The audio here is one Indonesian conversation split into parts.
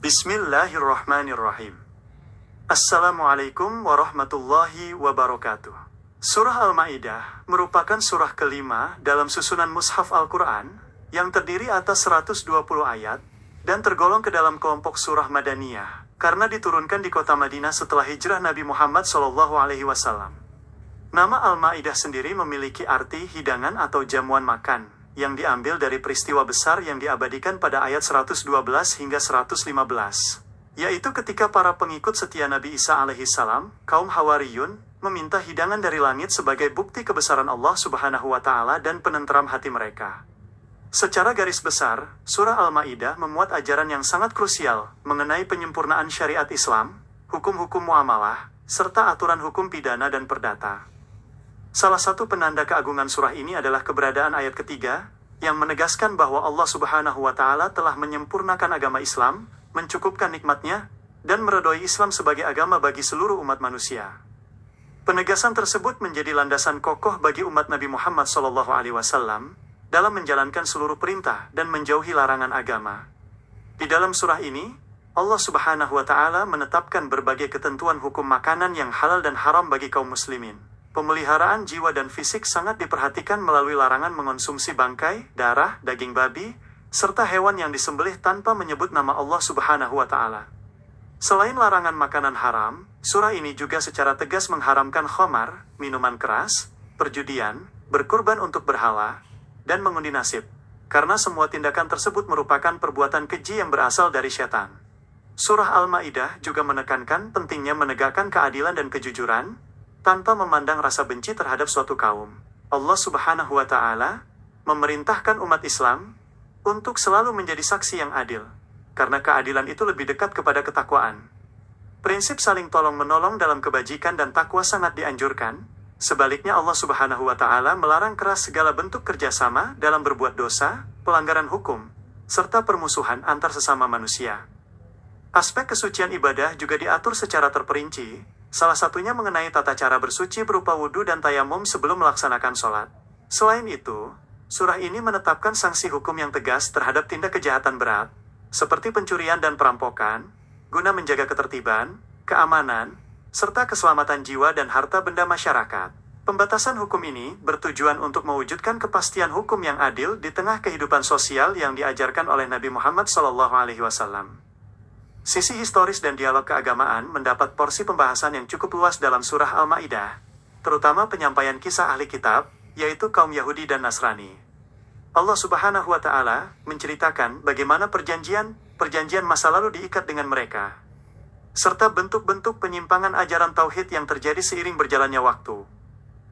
Bismillahirrahmanirrahim. Assalamualaikum warahmatullahi wabarakatuh. Surah Al-Ma'idah merupakan surah kelima dalam susunan Mushaf Al-Quran yang terdiri atas 120 ayat dan tergolong ke dalam kelompok surah Madaniyah karena diturunkan di kota Madinah setelah hijrah Nabi Muhammad SAW. Nama Al-Ma'idah sendiri memiliki arti hidangan atau jamuan makan yang diambil dari peristiwa besar yang diabadikan pada ayat 112 hingga 115, yaitu ketika para pengikut setia Nabi Isa alaihissalam, kaum Hawariyun, meminta hidangan dari langit sebagai bukti kebesaran Allah Subhanahu wa Ta'ala dan penenteram hati mereka. Secara garis besar, surah Al-Ma'idah memuat ajaran yang sangat krusial mengenai penyempurnaan syariat Islam, hukum-hukum muamalah, serta aturan hukum pidana dan perdata. Salah satu penanda keagungan surah ini adalah keberadaan ayat ketiga, yang menegaskan bahwa Allah Subhanahu wa Ta'ala telah menyempurnakan agama Islam, mencukupkan nikmatnya, dan meredoi Islam sebagai agama bagi seluruh umat manusia. Penegasan tersebut menjadi landasan kokoh bagi umat Nabi Muhammad SAW dalam menjalankan seluruh perintah dan menjauhi larangan agama. Di dalam surah ini, Allah Subhanahu wa Ta'ala menetapkan berbagai ketentuan hukum makanan yang halal dan haram bagi kaum muslimin. Pemeliharaan jiwa dan fisik sangat diperhatikan melalui larangan mengonsumsi bangkai, darah, daging babi, serta hewan yang disembelih tanpa menyebut nama Allah Subhanahu wa Ta'ala. Selain larangan makanan haram, surah ini juga secara tegas mengharamkan khamar, minuman keras, perjudian, berkurban untuk berhala, dan mengundi nasib, karena semua tindakan tersebut merupakan perbuatan keji yang berasal dari syaitan. Surah Al-Ma'idah juga menekankan pentingnya menegakkan keadilan dan kejujuran, tanpa memandang rasa benci terhadap suatu kaum. Allah Subhanahu wa Ta'ala memerintahkan umat Islam untuk selalu menjadi saksi yang adil, karena keadilan itu lebih dekat kepada ketakwaan. Prinsip saling tolong-menolong dalam kebajikan dan takwa sangat dianjurkan. Sebaliknya Allah Subhanahu wa Ta'ala melarang keras segala bentuk kerjasama dalam berbuat dosa, pelanggaran hukum, serta permusuhan antar sesama manusia. Aspek kesucian ibadah juga diatur secara terperinci, salah satunya mengenai tata cara bersuci berupa wudhu dan tayamum sebelum melaksanakan sholat. Selain itu, surah ini menetapkan sanksi hukum yang tegas terhadap tindak kejahatan berat, seperti pencurian dan perampokan, guna menjaga ketertiban, keamanan, serta keselamatan jiwa dan harta benda masyarakat. Pembatasan hukum ini bertujuan untuk mewujudkan kepastian hukum yang adil di tengah kehidupan sosial yang diajarkan oleh Nabi Muhammad SAW. Sisi historis dan dialog keagamaan mendapat porsi pembahasan yang cukup luas dalam surah Al-Ma'idah, terutama penyampaian kisah ahli kitab, yaitu kaum Yahudi dan Nasrani. Allah Subhanahu wa Ta'ala menceritakan bagaimana perjanjian masa lalu diikat dengan mereka, serta bentuk-bentuk penyimpangan ajaran tauhid yang terjadi seiring berjalannya waktu.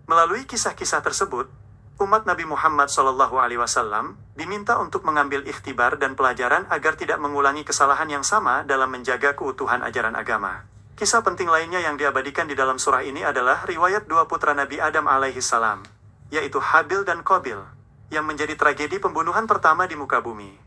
Melalui kisah-kisah tersebut, umat Nabi Muhammad SAW diminta untuk mengambil ikhtibar dan pelajaran agar tidak mengulangi kesalahan yang sama dalam menjaga keutuhan ajaran agama. Kisah penting lainnya yang diabadikan di dalam surah ini adalah riwayat dua putra Nabi Adam alaihissalam, yaitu Habil dan Qabil, yang menjadi tragedi pembunuhan pertama di muka bumi.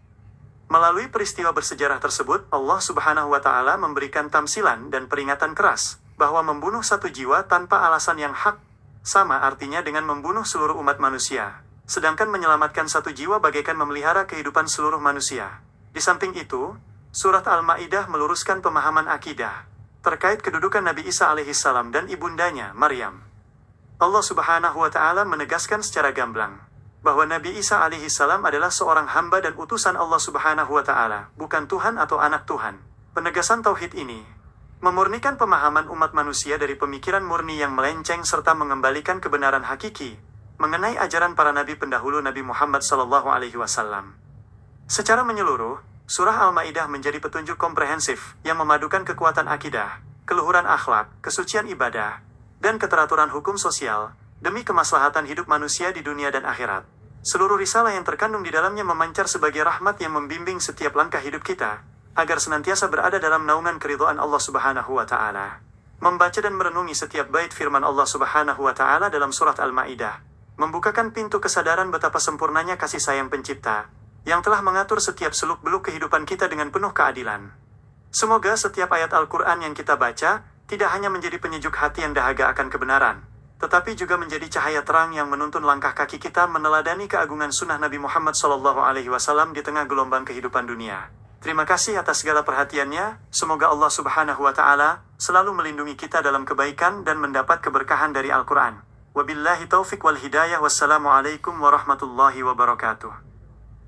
Melalui peristiwa bersejarah tersebut, Allah Subhanahu wa Ta'ala memberikan tamsilan dan peringatan keras bahwa membunuh satu jiwa tanpa alasan yang hak sama artinya dengan membunuh seluruh umat manusia, sedangkan menyelamatkan satu jiwa bagaikan memelihara kehidupan seluruh manusia. Di samping itu, surat Al-Ma'idah meluruskan pemahaman akidah terkait kedudukan Nabi Isa alaihissalam dan ibundanya, Maryam. Allah Subhanahu wa Ta'ala menegaskan secara gamblang bahwa Nabi Isa alaihissalam adalah seorang hamba dan utusan Allah Subhanahu wa Ta'ala, bukan Tuhan atau anak Tuhan. Penegasan tauhid ini memurnikan pemahaman umat manusia dari pemikiran murni yang melenceng serta mengembalikan kebenaran hakiki mengenai ajaran para nabi pendahulu Nabi Muhammad SAW. Secara menyeluruh, surah Al-Ma'idah menjadi petunjuk komprehensif yang memadukan kekuatan akidah, keluhuran akhlak, kesucian ibadah, dan keteraturan hukum sosial demi kemaslahatan hidup manusia di dunia dan akhirat. Seluruh risalah yang terkandung di dalamnya memancar sebagai rahmat yang membimbing setiap langkah hidup kita, agar senantiasa berada dalam naungan keridhaan Allah Subhanahu wa Ta'ala. Membaca dan merenungi setiap bait firman Allah Subhanahu wa Ta'ala dalam surat Al-Ma'idah membukakan pintu kesadaran betapa sempurnanya kasih sayang pencipta yang telah mengatur setiap seluk-beluk kehidupan kita dengan penuh keadilan. Semoga setiap ayat Al-Quran yang kita baca tidak hanya menjadi penyejuk hati yang dahaga akan kebenaran, tetapi juga menjadi cahaya terang yang menuntun langkah kaki kita meneladani keagungan sunnah Nabi Muhammad SAW di tengah gelombang kehidupan dunia. Terima kasih atas segala perhatiannya. Semoga Allah Subhanahu wa Ta'ala selalu melindungi kita dalam kebaikan dan mendapat keberkahan dari Al-Quran. Wabillahi taufiq wal hidayah. Wassalamualaikum warahmatullahi wabarakatuh.